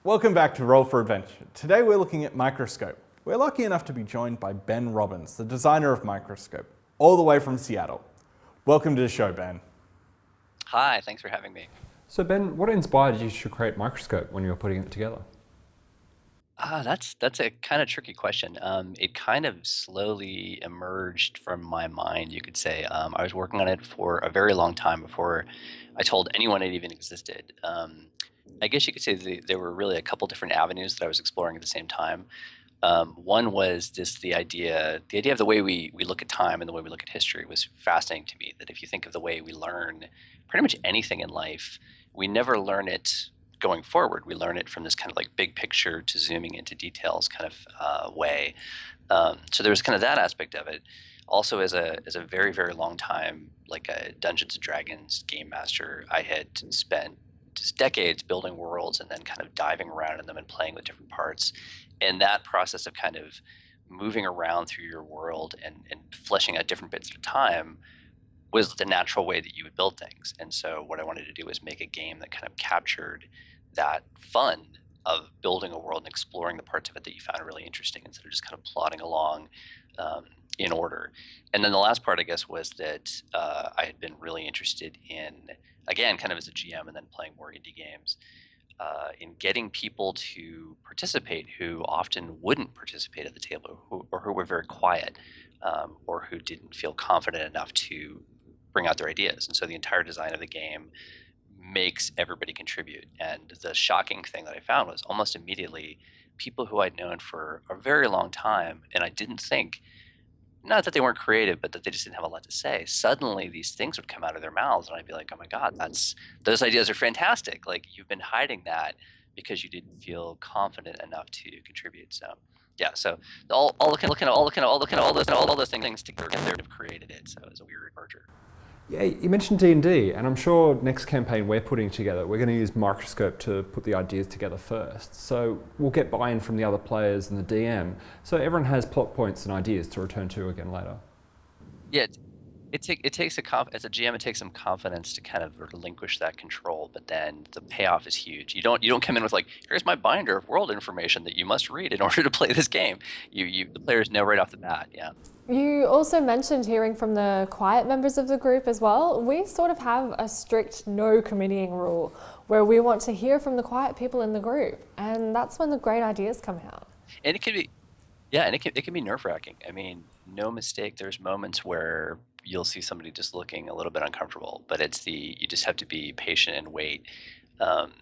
Welcome back to Roll for Adventure. Today we're looking at Microscope. We're lucky enough to be joined by Ben Robbins, the designer of Microscope, all the way from Seattle. Welcome to the show, Ben. Hi, thanks for having me. So Ben, what inspired you to create Microscope when you were putting it together? That's a kind of tricky question. It kind of slowly emerged from my mind, you could say. I was working on it for a very long time before I told anyone it even existed. I guess you could say there were really a couple different avenues that I was exploring at the same time. One was just the idea of the way we look at time and the way we look at history was fascinating to me. That if you think of the way we learn pretty much anything in life, we never learn it going forward. We learn it from this kind of like big picture to zooming into details kind of way. So there was kind of that aspect of it. Also, as a very very long time, like a Dungeons and Dragons game master, I had spent just decades building worlds and then kind of diving around in them and playing with different parts. And that process of kind of moving around through your world and fleshing out different bits at a time was the natural way that you would build things. And so what I wanted to do was make a game that kind of captured that fun of building a world and exploring the parts of it that you found really interesting instead of just kind of plodding along um, in order. And then the last part, I guess, was that I had been really interested in, again, kind of as a GM and then playing more indie games, in getting people to participate who often wouldn't participate at the table or who were very quiet or who didn't feel confident enough to bring out their ideas. And so the entire design of the game makes everybody contribute. And the shocking thing that I found was almost immediately people who I'd known for a very long time, and I didn't think, not that they weren't creative, but that they just didn't have a lot to say. Suddenly these things would come out of their mouths and I'd be like, oh my God, those ideas are fantastic. Like you've been hiding that because you didn't feel confident enough to contribute. So yeah, so all those things together have created it. So it was a weird merger. Yeah, you mentioned D&D, and I'm sure next campaign we're putting together, we're going to use Microscope to put the ideas together first. So we'll get buy-in from the other players and the DM, so everyone has plot points and ideas to return to again later. Yeah, it takes as a GM, it takes some confidence to kind of relinquish that control, but then the payoff is huge. You don't come in with like, here's my binder of world information that you must read in order to play this game. The players know right off the bat. Yeah. You also mentioned hearing from the quiet members of the group as well. We sort of have a strict no committing rule where we want to hear from the quiet people in the group, and that's when the great ideas come out. And it can be, yeah, and it can be nerve-wracking. I mean, no mistake. There's moments where you'll see somebody just looking a little bit uncomfortable, but you just have to be patient and wait. Um,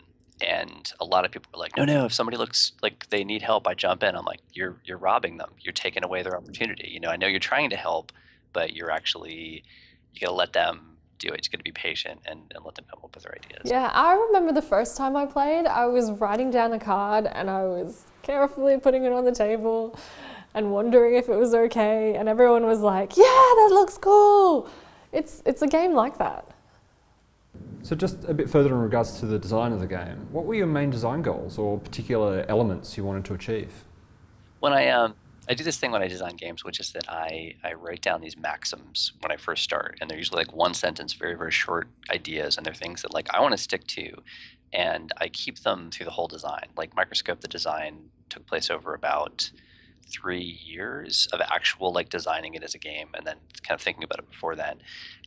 and a lot of people are like, no, if somebody looks like they need help, I jump in. I'm like, you're robbing them. You're taking away their opportunity. I know you're trying to help, but you got to let them do it. You got to be patient and let them come up with their ideas. Yeah, I remember the first time I played, I was writing down a card and I was carefully putting it on the table and wondering if it was okay, and everyone was like, yeah, that looks cool. It's a game like that. So just a bit further in regards to the design of the game, what were your main design goals or particular elements you wanted to achieve? When I do this thing when I design games, which is that I write down these maxims when I first start, and they're usually like one sentence, very very short ideas, and they're things that like I want to stick to, and I keep them through the whole design. Like Microscope, the design took place over about 3 years of actual like designing it as a game and then kind of thinking about it before then.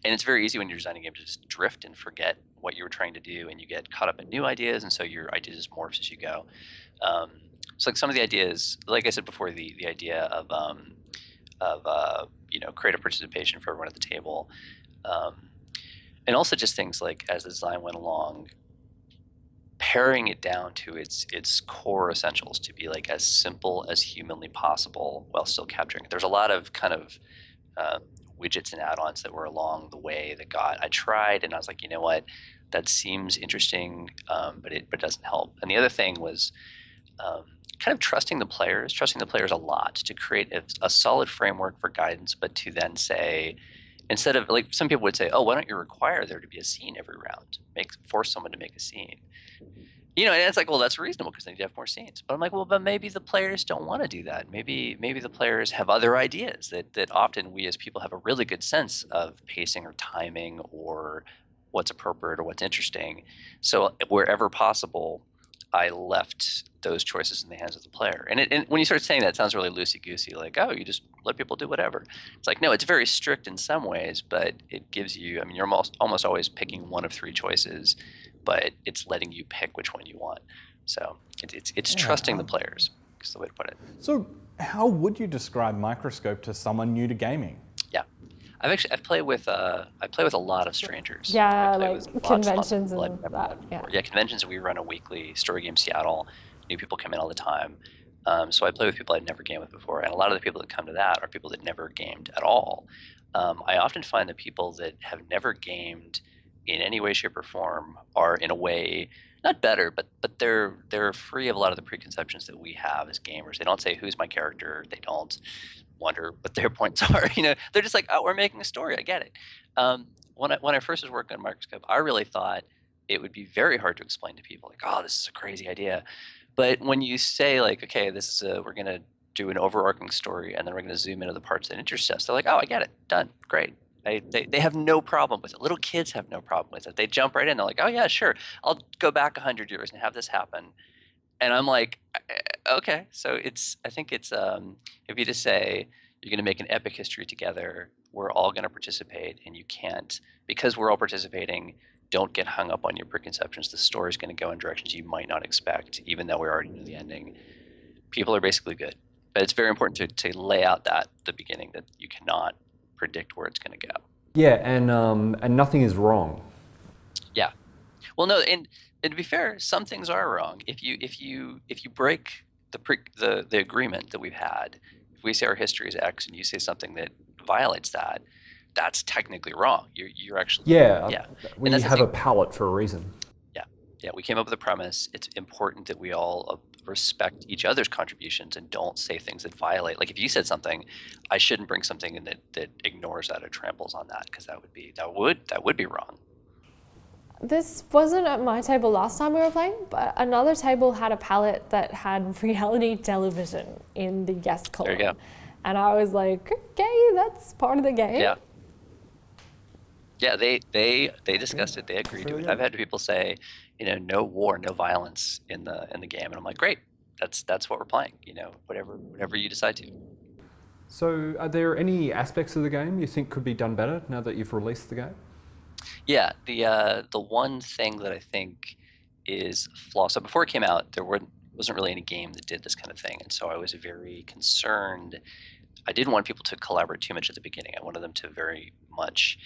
And it's very easy when you're designing a game to just drift and forget what you were trying to do, and you get caught up in new ideas, and so your ideas just morphs as you go. Um, so like some of the ideas, like I said before, the idea of creative participation for everyone at the table, um, and also just things like as the design went along, paring it down to its core essentials to be like as simple as humanly possible while still capturing it. There's a lot of kind of uh, widgets and add-ons that were along the way that I tried, and I was like, you know what, that seems interesting, but it doesn't help. And the other thing was um, kind of trusting the players a lot to create a solid framework for guidance, but to then say, instead of like some people would say, oh, why don't you require there to be a scene every round? Force someone to make a scene. And it's like, well, that's reasonable because they need to have more scenes. But I'm like, well, but maybe the players don't want to do that. Maybe the players have other ideas that often we as people have a really good sense of pacing or timing or what's appropriate or what's interesting. So wherever possible, I left those choices in the hands of the player. And when you start saying that, it sounds really loosey-goosey, like, oh, you just let people do whatever. It's like, no, it's very strict in some ways, but it gives you, I mean, you're almost always picking one of three choices, but it's letting you pick which one you want. So it's trusting the players, is the way to put it. So how would you describe Microscope to someone new to gaming? Yeah. I've played with a lot of strangers. Yeah, I play like with lots of conventions people and I've never that. met Yeah. before. Yeah, conventions. We run a weekly story game Seattle. New people come in all the time. So I play with people I'd never gamed with before, and a lot of the people that come to that are people that never gamed at all. I often find that people that have never gamed in any way, shape, or form are in a way not better, but they're free of a lot of the preconceptions that we have as gamers. They don't say, "Who's my character?" They don't wonder what their points are. They're just like, "Oh, we're making a story. I get it." When I first was working on Microscope, I really thought it would be very hard to explain to people, like, "Oh, this is a crazy idea." But when you say, like, "Okay, we're gonna do an overarching story, and then we're gonna zoom into the parts that interest us," they're like, "Oh, I get it. Done. Great." They have no problem with it. Little kids have no problem with it. They jump right in. They're like, "Oh yeah, sure. I'll go back 100 years and have this happen." And I'm like, okay. So I think it's if you just say you're going to make an epic history together, we're all going to participate, and you can't, because we're all participating, don't get hung up on your preconceptions. The story's going to go in directions you might not expect, even though we already know the ending. People are basically good, but it's very important to lay out that the beginning, that you cannot predict where it's going to go. Yeah, and nothing is wrong. Yeah. Well, no, and to be fair, some things are wrong. If you break the agreement that we've had, if we say our history is X and you say something that violates that, that's technically wrong. You're actually Yeah. We And that's have a palette for a reason. Yeah. We came up with a premise. It's important that we all respect each other's contributions and don't say things that violate. Like if you said something, I shouldn't bring something in that ignores that or tramples on that, because that would be wrong. This wasn't at my table last time we were playing, but another table had a palette that had reality television in the yes column. There you go. And I was like, okay, that's part of the game. Yeah. Yeah, they discussed it. They agreed to it. I've had people say, no war, no violence in the game, and I'm like, great. That's what we're playing. Whatever you decide to. So are there any aspects of the game you think could be done better now that you've released the game? Yeah, the one thing that I think is flaw. So before it came out, there wasn't really any game that did this kind of thing, and so I was very concerned. I didn't want people to collaborate too much at the beginning. I wanted them to very much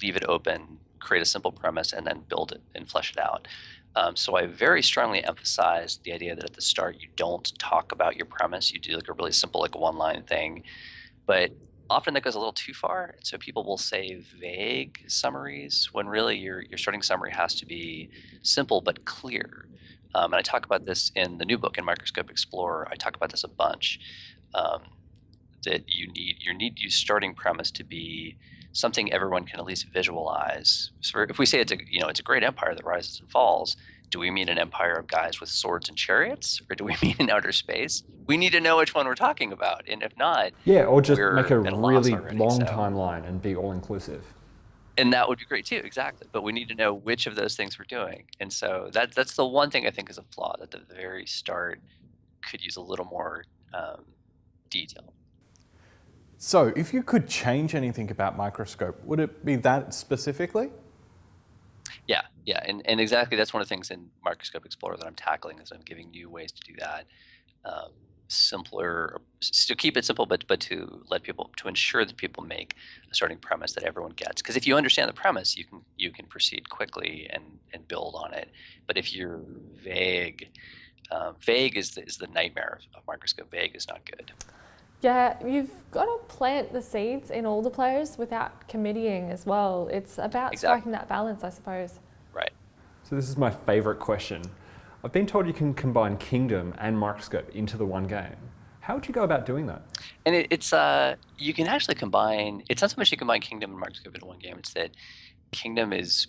leave it open, create a simple premise, and then build it and flesh it out. So I very strongly emphasized the idea that at the start you don't talk about your premise. You do like a really simple, like a one-line thing, but often that goes a little too far. And so people will say vague summaries when really your starting summary has to be simple but clear. And I talk about this in the new book, in Microscope Explorer. I talk about this a bunch. That you need your starting premise to be something everyone can at least visualize. So if we say it's a great empire that rises and falls, do we mean an empire of guys with swords and chariots, or do we mean in outer space? We need to know which one we're talking about, and if not, or just we're make a at a loss really already, long so. timeline and be all inclusive. And that would be great too, exactly. But we need to know which of those things we're doing, and so that's the one thing I think is a flaw, that the very start could use a little more detail. So if you could change anything about Microscope, would it be that specifically? Yeah, and exactly, that's one of the things in Microscope Explorer that I'm tackling, is I'm giving new ways to do that. Simpler, to keep it simple, but to ensure that people make a starting premise that everyone gets. Because if you understand the premise, you can proceed quickly and build on it. But if you're vague, vague is the nightmare of Microscope. Vague is not good. Yeah, you've got to plant the seeds in all the players without committing as well. It's about striking that balance, I suppose. Right. So this is my favorite question. I've been told you can combine Kingdom and Microscope into the one game. How would you go about doing that? And it's you can actually combine. It's not so much you combine Kingdom and Microscope into one game. It's that Kingdom is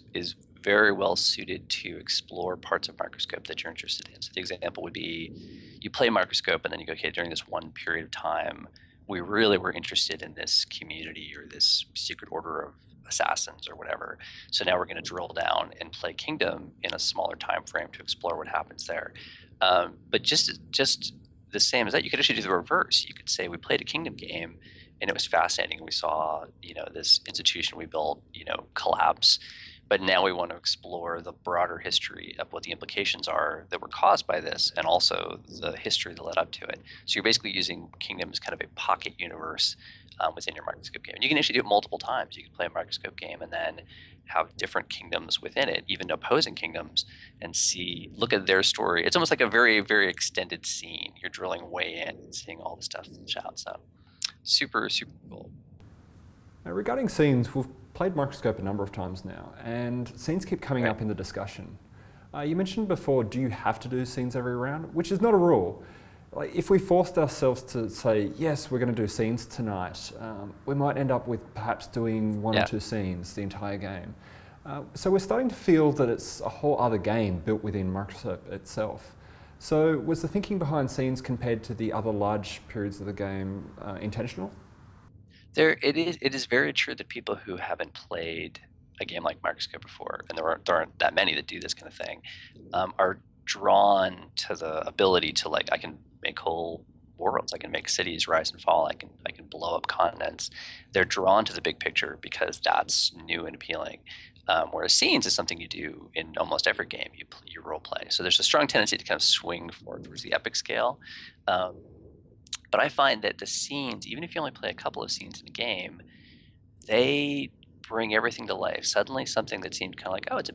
very well suited to explore parts of Microscope that you're interested in. So the example would be, you play Microscope and then you go, okay, during this one period of time, we really were interested in this community or this secret order assassins or whatever. So now we're going to drill down and play Kingdom in a smaller time frame to explore what happens there. But just the same as that, you could actually do the reverse. You could say we played a Kingdom game and it was fascinating. We saw, this institution we built, collapse. But now we want to explore the broader history of what the implications are that were caused by this, and also the history that led up to it. So you're basically using Kingdom as kind of a pocket universe within your Microscope game. And you can actually do it multiple times. You can play a Microscope game and then have different kingdoms within it, even opposing kingdoms, and look at their story. It's almost like a very, very extended scene. You're drilling way in and seeing all the stuff flesh out. So super, super cool. Now, regarding scenes, we've played Microscope a number of times now, and scenes keep coming up in the discussion. You mentioned before, do you have to do scenes every round? Which is not a rule. Like, if we forced ourselves to say, yes, we're going to do scenes tonight, we might end up with perhaps doing one or two scenes the entire game. So we're starting to feel that it's a whole other game built within Microscope itself. So was the thinking behind scenes compared to the other large periods of the game intentional? It is very true that people who haven't played a game like Microscope before, and there aren't that many that do this kind of thing, are drawn to the ability to, like, I can make whole worlds, I can make cities rise and fall, I can blow up continents. They're drawn to the big picture because that's new and appealing. Whereas scenes is something you do in almost every game you role play. So there's a strong tendency to kind of swing towards the epic scale. But I find that the scenes, even if you only play a couple of scenes in a game, they bring everything to life. Suddenly, something that seemed kind of like, oh, it's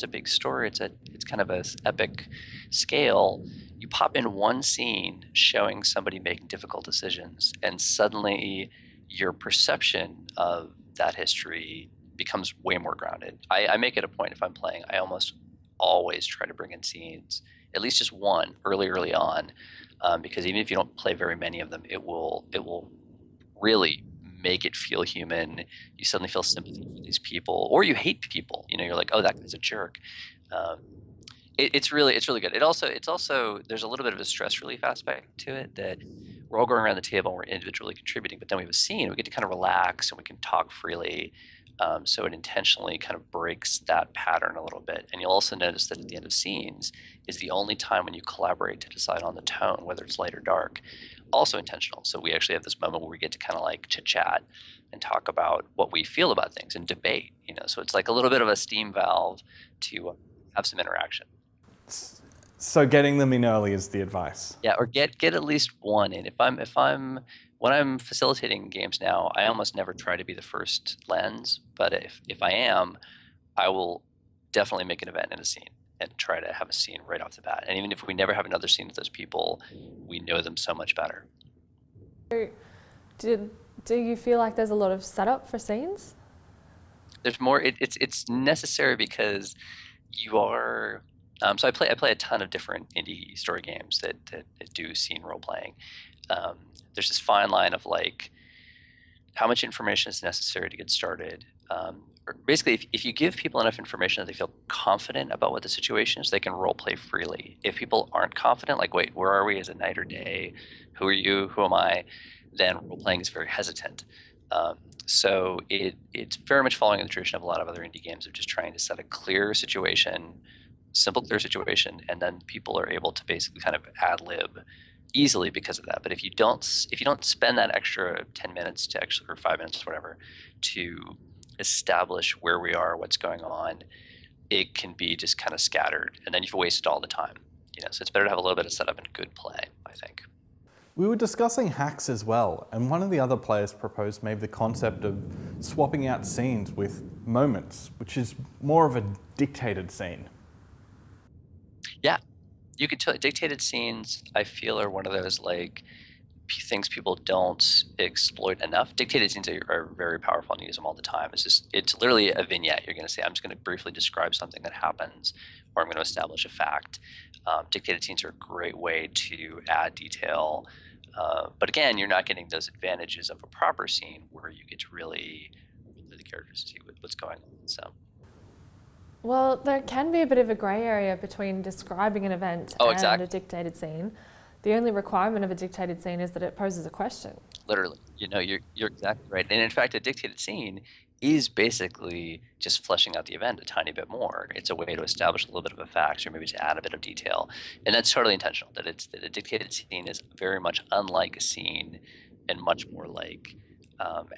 a big story. It's kind of a epic scale. You pop in one scene showing somebody making difficult decisions, and suddenly your perception of that history becomes way more grounded. I make it a point, if I'm playing, I almost always try to bring in scenes, at least just one early on. Because even if you don't play very many of them, it will really make it feel human. You suddenly feel sympathy for these people, or you hate people. You're like, oh, that guy's a jerk. It's really good. It's also there's a little bit of a stress relief aspect to it, that we're all going around the table and we're individually contributing, but then we have a scene. We get to kind of relax and we can talk freely. So it intentionally kind of breaks that pattern a little bit. And you'll also notice that at the end of scenes is the only time when you collaborate to decide on the tone, whether it's light or dark. Also intentional. So we actually have this moment where we get to kind of like chit-chat and talk about what we feel about things and debate. So it's like a little bit of a steam valve to have some interaction. So getting them in early is the advice. Yeah, or get at least one in. When I'm facilitating games now, I almost never try to be the first lens, but if I am, I will definitely make an event in a scene and try to have a scene right off the bat. And even if we never have another scene with those people, we know them so much better. Do you feel like there's a lot of setup for scenes? There's more. It's necessary because you are. So I play a ton of different indie story games that do scene role playing. There's this fine line of like how much information is necessary to get started. Or basically, if you give people enough information that they feel confident about what the situation is, they can role play freely. If people aren't confident, like, wait, where are we? Is it night or day? Who are you? Who am I? Then role playing is very hesitant. So it's very much following the tradition of a lot of other indie games of just trying to set a clear situation, simple, clear situation, and then people are able to basically kind of ad lib easily because of that. But if you don't spend that extra 10 minutes or 5 minutes, whatever, to establish where we are, what's going on, it can be just kind of scattered, and then you've wasted all the time. So it's better to have a little bit of setup and good play, I think. We were discussing hacks as well, and one of the other players proposed maybe the concept of swapping out scenes with moments, which is more of a dictated scene. Yeah, you could tell dictated scenes, I feel, are one of those like things people don't exploit enough. Dictated scenes are very powerful and you use them all the time. It's literally a vignette. You're going to say, I'm just going to briefly describe something that happens, or I'm going to establish a fact. Dictated scenes are a great way to add detail. But again, you're not getting those advantages of a proper scene where you get to really look at the characters and see what's going on. So. Well, there can be a bit of a grey area between describing an event and a dictated scene. The only requirement of a dictated scene is that it poses a question. Literally, you're exactly right. And in fact, a dictated scene is basically just fleshing out the event a tiny bit more. It's a way to establish a little bit of a fact, or maybe to add a bit of detail. And that's totally intentional, that a dictated scene is very much unlike a scene and much more like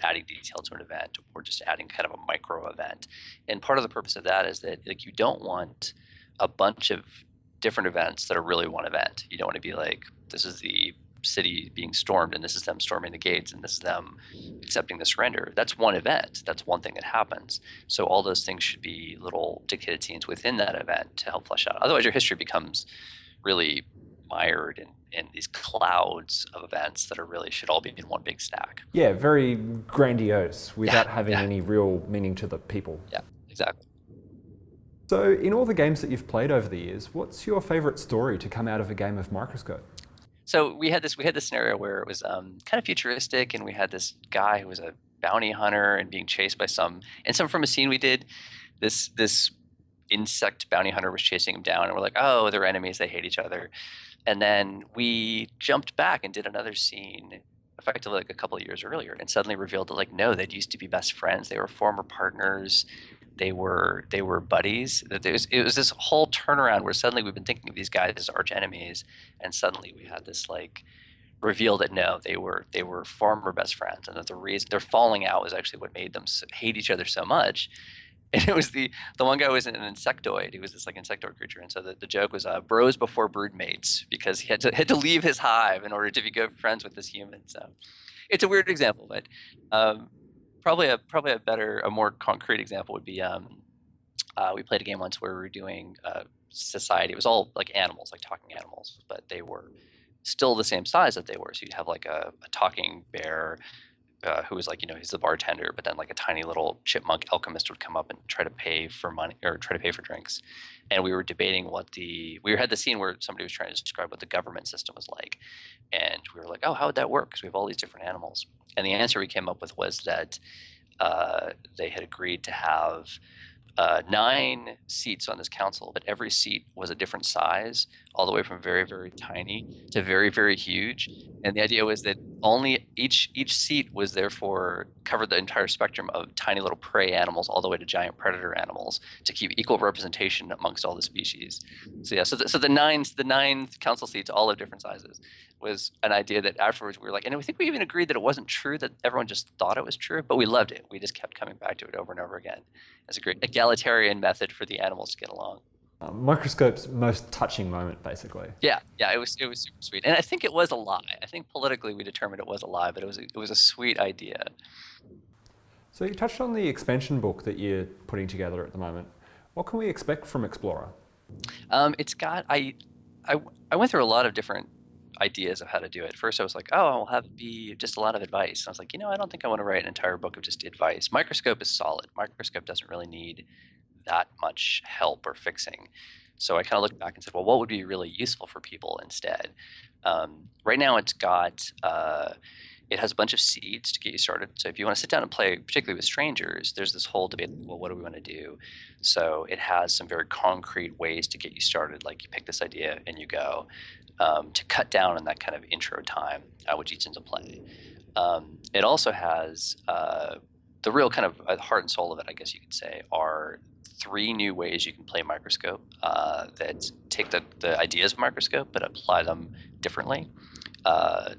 adding detail to an event, or just adding kind of a micro event. And part of the purpose of that is that, like, you don't want a bunch of different events that are really one event. You don't want to be like, this is the city being stormed, and this is them storming the gates, and this is them accepting the surrender. That's one event. That's one thing that happens. So all those things should be little dictated scenes within that event to help flesh out. Otherwise, your history becomes really mired in these clouds of events that are really should all be in one big stack. Yeah, very grandiose without having yeah. any real meaning to the people. Yeah, exactly. So in all the games that you've played over the years, what's your favorite story to come out of a game of Microscope? So we had this scenario where it was kind of futuristic, and we had this guy who was a bounty hunter and being chased by some from a scene we did. This insect bounty hunter was chasing him down, and we're like, oh, they're enemies, they hate each other. And then we jumped back and did another scene effectively like a couple of years earlier, and suddenly revealed that, like, no, they'd used to be best friends. They were former partners. They were buddies. That it was this whole turnaround where suddenly we've been thinking of these guys as arch enemies, and suddenly we had this like reveal that no, they were former best friends, and that the reason their falling out was actually what made them hate each other so much. And it was the one guy was an insectoid. He was this like insectoid creature, and so the joke was bros before brood mates, because he had to leave his hive in order to be good friends with this human. So it's a weird example, but probably a better, a more concrete example would be we played a game once where we were doing society. It was all like animals, like talking animals, but they were still the same size that they were. So you'd have like a talking bear. Who was like, he's the bartender, but then like a tiny little chipmunk alchemist would come up and try to pay for money, or try to pay for drinks. And we were debating we had the scene where somebody was trying to describe what the government system was like. And we were like, oh, how would that work? Because we have all these different animals. And the answer we came up with was that they had agreed to have 9 seats on this council, but every seat was a different size, all the way from very, very tiny to very, very huge. And the idea was that only each seat was therefore covered the entire spectrum of tiny little prey animals all the way to giant predator animals, to keep equal representation amongst all the species. So yeah, so the nine council seats, all of different sizes, was an idea that afterwards we were like, and I think we even agreed that it wasn't true, that everyone just thought it was true, but we loved it. We just kept coming back to it over and over again. It's a great egalitarian method for the animals to get along. Microscope's most touching moment, basically. Yeah, it was super sweet, and I think it was a lie. I think politically we determined it was a lie, but it was a sweet idea. So you touched on the expansion book that you're putting together at the moment. What can we expect from Explorer? It's got I went through a lot of different ideas of how to do it. First, I was like, oh, I'll have it be just a lot of advice. And I was like, I don't think I want to write an entire book of just advice. Microscope is solid. Microscope doesn't really need that much help or fixing. So I kind of looked back and said, well, what would be really useful for people instead? Right now it's got, it has a bunch of seeds to get you started. So if you want to sit down and play, particularly with strangers, there's this whole debate, well, what do we want to do? So it has some very concrete ways to get you started. Like, you pick this idea and you go, to cut down on that kind of intro time, which eats into play. It also has the real kind of heart and soul of it, I guess you could say, are 3 new ways you can play Microscope that take the ideas of Microscope but apply them differently.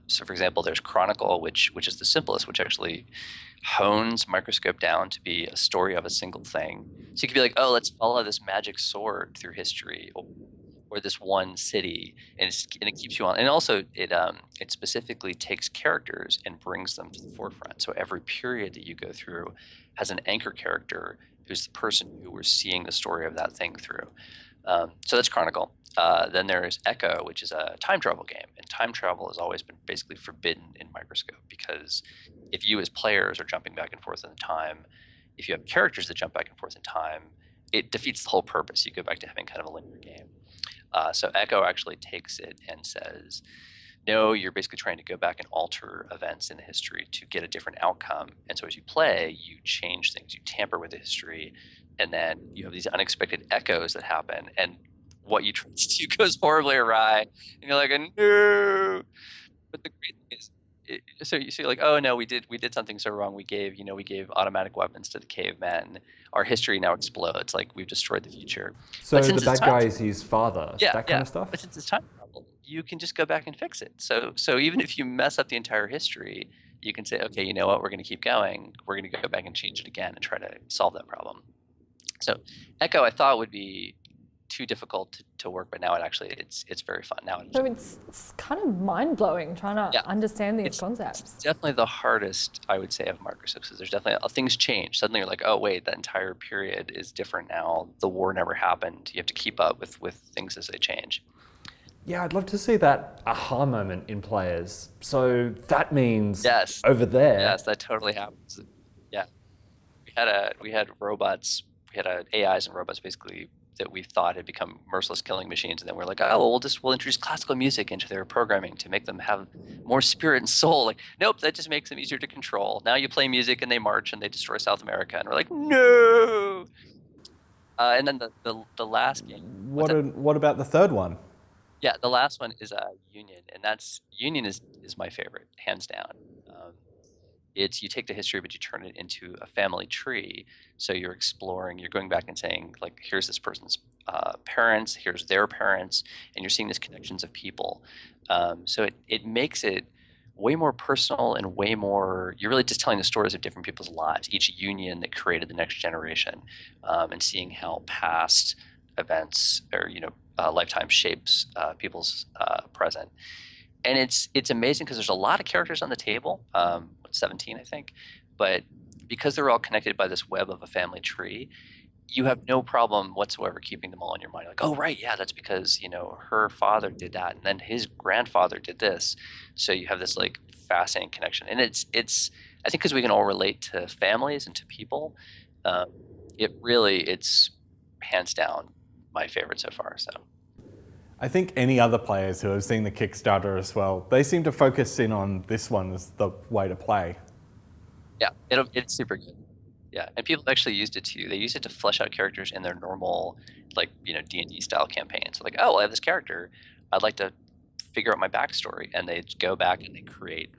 So for example, there's Chronicle, which is the simplest, which actually hones Microscope down to be a story of a single thing. So you could be like, oh, let's follow this magic sword through history, or this one city, and it keeps you on. And also it specifically takes characters and brings them to the forefront. So every period that you go through has an anchor character who's the person who we're seeing the story of that thing through. So that's Chronicle. Then there's Echo, which is a time travel game, and time travel has always been basically forbidden in Microscope, because if you as players are jumping back and forth in time, if you have characters that jump back and forth in time, it defeats the whole purpose. You go back to having kind of a linear game. So Echo actually takes it and says, no, you're basically trying to go back and alter events in the history to get a different outcome. And so as you play, you change things, you tamper with the history, and then you have these unexpected echoes that happen, and what you try to do goes horribly awry, and you're like, no. But the great thing so you're like, oh no, we did something so wrong. We gave automatic weapons to the cavemen. Our history now explodes. Like we've destroyed the future. So But the since it's bad time, guy is his father, yeah, that kind yeah. of stuff? But since it's time travel, you can just go back and fix it. So even if you mess up the entire history, you can say, okay, you know what? We're going to keep going. We're going to go back and change it again and try to solve that problem. So Echo, I thought would be too difficult to work, but now it's very fun. Now So it's kind of mind blowing trying to Yeah. understand these it's concepts. definitely the hardest, I would say, of microscopes, because there's definitely things change. Suddenly you're like, oh wait, that entire period is different now. The war never happened. You have to keep up with things as they change. Yeah, I'd love to see that aha moment in players. So that means Yes. over there. Yes, that totally happens. Yeah, we had robots, we had AIs and robots basically that we thought had become merciless killing machines, and then we're like, oh, well, we'll introduce classical music into their programming to make them have more spirit and soul. Like, nope, that just makes them easier to control. Now you play music and they march and they destroy South America, and we're like, no. And then the last game. What about the third one? Yeah, the last one is Union, and Union is my favorite, hands down. It's you take the history, but you turn it into a family tree. So you're exploring, you're going back and saying, like, here's this person's parents, here's their parents, and you're seeing these connections of people. So it makes it way more personal and way more, you're really just telling the stories of different people's lives, each union that created the next generation, and seeing how past events or, lifetime shapes people's present. And it's amazing because there's a lot of characters on the table, 17, I think, but because they're all connected by this web of a family tree, you have no problem whatsoever keeping them all in your mind. Like, oh right, yeah, that's because her father did that, and then his grandfather did this. So you have this like fascinating connection, and it's I think because we can all relate to families and to people, it's hands down my favorite so far. So. I think any other players who have seen the Kickstarter as well, they seem to focus in on this one as the way to play. Yeah, it's super good. Yeah, and people actually used it too. They used it to flesh out characters in their normal, like, D&D style campaigns. So like, oh, well, I have this character. I'd like to figure out my backstory. And they go back and they create,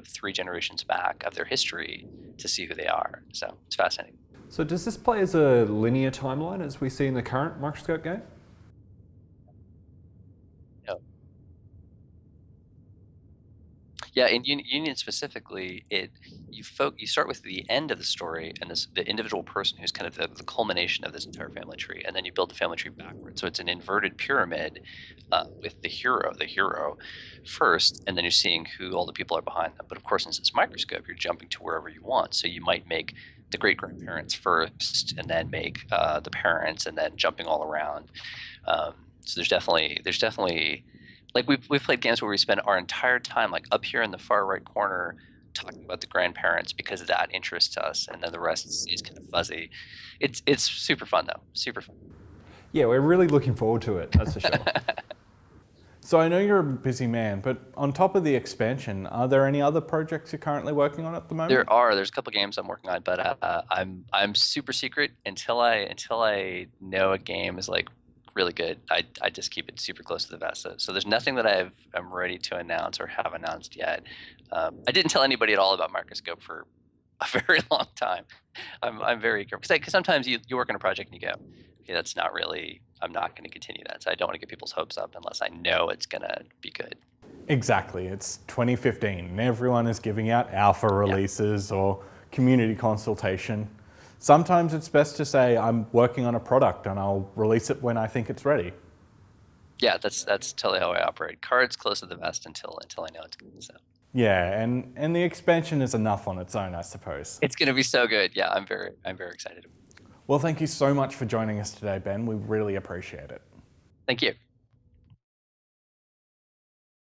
3 generations back of their history to see who they are. So it's fascinating. So does this play as a linear timeline as we see in the current Microscope game? Yeah, in Union specifically, you start with the end of the story and the individual person who's kind of the culmination of this entire family tree, and then you build the family tree backwards. So it's an inverted pyramid with the hero first, and then you're seeing who all the people are behind them. But of course, since it's Microscope, you're jumping to wherever you want. So you might make the great grandparents first, and then make the parents, and then jumping all around. So there's definitely. Like we've played games where we spend our entire time like up here in the far right corner talking about the grandparents because that interests us, and then the rest is kind of fuzzy. It's super fun though, super fun. Yeah, we're really looking forward to it, that's for sure. So I know you're a busy man, but on top of the expansion, are there any other projects you're currently working on at the moment? There's a couple games I'm working on, but I'm super secret until I know a game is like really good. I just keep it super close to the vest. So there's nothing that I'm ready to announce or have announced yet. I didn't tell anybody at all about Microscope for a very long time. I'm very careful because sometimes you work on a project and you go, okay, that's not really. I'm not going to continue that. So I don't want to get people's hopes up unless I know it's going to be good. Exactly. It's 2015 and everyone is giving out alpha releases or community consultation. Sometimes it's best to say, I'm working on a product and I'll release it when I think it's ready. Yeah, that's totally how I operate. Cards close to the vest until I know it's good. So. Yeah, and the expansion is enough on its own, I suppose. It's going to be so good. Yeah, I'm very excited. Well, thank you so much for joining us today, Ben. We really appreciate it. Thank you.